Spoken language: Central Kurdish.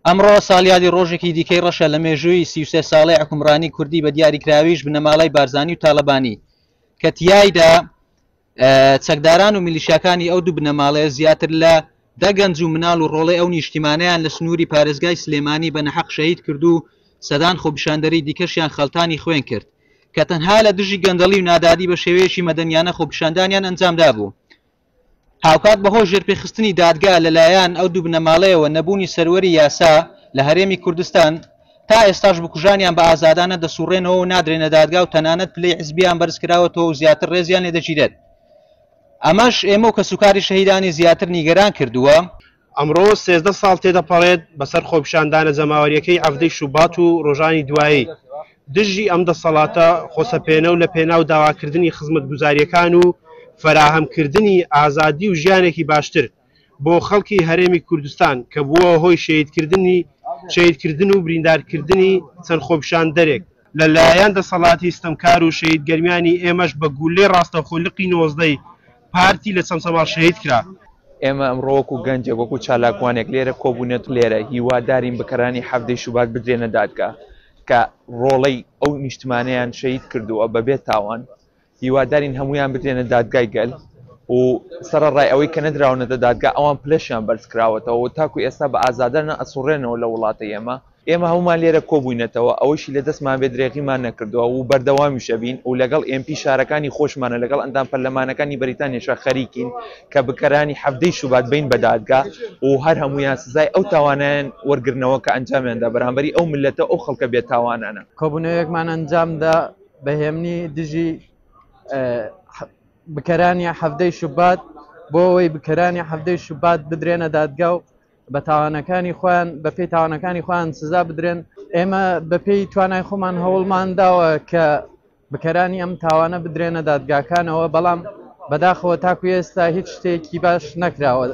ئەمڕۆ ساڵیادی ڕۆژێکی دیکەی ڕەشە لە مێژووی 33 ساڵەی حکومڕانی کوردی بە دیاریکراویش بنەماڵەی بارزانی و تاالبانی کە تیایدا چەکداران و میلیشیاکانی ئەو دوو بنەماڵەیە زیاتر لە 10 گەنج و مناڵ و ڕۆڵەی ئەو نیشتیمانەیان لە سنووری پارێزگای سلێمانی بە نەحەق شەهید کرد و سەدان خۆپیشاندەری دیکەشیان خەڵتانی خوێن کرد کە تەنها لە دژی گەندەڵی و نادادی بە شێوەیەکی مەدەنیانە خۆپیشاندانیان ئەنجامدا بوو. هاوکات بەهۆی ژێرپێخستنی دادگا لەلایەن ئەو دوو بنەماڵەیەوە نەبوونی سەروەری یاسا لە هەرێمی کوردستان تا ئێستاش بکوژانیان بە ئازادانە دەسوڕێنەوە و نادرێنە دادگا و تەنانەت پلەی حزبیان بەرزکراوەتەوە و زیاتر ڕێزیان لێ دەگیرێت. ئەمەش ئێمە و کەسوکاری شەهیدانی زیاتر نیگەران کردووە. ئەمڕۆ 13 ساڵ تێدەپەڕێت بەسەر خۆپیشاندانە جەماوەریەکەی ئەفدەی شوبات و ڕۆژانی دوایی دژی ئەم دەسەڵاتە خۆسەپێنە و لە پێناو داواکردنی خزمەتگوزاریەکان و فەراهەمکردنی ئازادی و ژیانێکی باشتر بۆ خەڵکی هەرێمی کوردستان کە بووە هۆی شەهیدکردن و بریندارکردنی چەند خۆپیشاندەرێک لەلایەن دەسەڵاتی ستەمکار و شەهیدگەرمیانی ئێمەش بە گولەی ڕاستەوخۆلقی 19 پارتی لە چەمچەماڵ شەهید کرا. ئێمە ئەمڕۆ وەکو گەنجێک وەکو چالاکوانێک لێرە کۆبوونێت لێرە هیوادارین بەکەرانی حەفدەی شوبات بدرێنە دادگا کە ڕۆڵەی ئەو نیشتمانەیان شەهید کردووە بەبێ تاوان هیوادارین هەمویان بدرێنە دادگای گەل و سەرڕای ئەوەی کە نەدراونەتە دادگا ئەوان پلەشیان بەرزکراوەتەوە و تاکو ئێستا بە ئازادانە ئەسوڕێنەوە لە وڵاتی ئێمە هەمومان لێرە کۆبووینەتەوە ئەوەشی لە دەستمان بێ درێغیمان نەکردووە و بەردەوامی شەبین و لەگەڵ MP شارەکانی خۆشمانە لەگەڵ ئەندام پەرلەمانەکانی بەریتانیاشە خەریکین کە بکەرانی حەفدەی شوبات بین بە دادگا و هەر هەمویان سزای ئەو تاوانیان وەرگرنەوە کە ئەنجامیاندا بەرامبەری ئەو ملەتە ئەو خەڵکە بێت تاوانانە. کۆبوونەوەیەکمان ئەنجامدا بەهێمنی دژی بکەرانی حەفدەی شوبات بۆ ئەوەی بکەرانی حەفدەی شوبات بدرێنە دادگا و بە تاوانەکانی خۆیان بە پێی تاوانەکانی خۆیان سزا بدرێن. ئێمە بە پێی توانای خۆمان هەوڵمان داوە کە بکەرانی ئەم تاوانە بدرێنە دادگاکانەوە بەڵام بەداخەوە تاکو ئێستا هیچ شتێکی باش نەکراوە.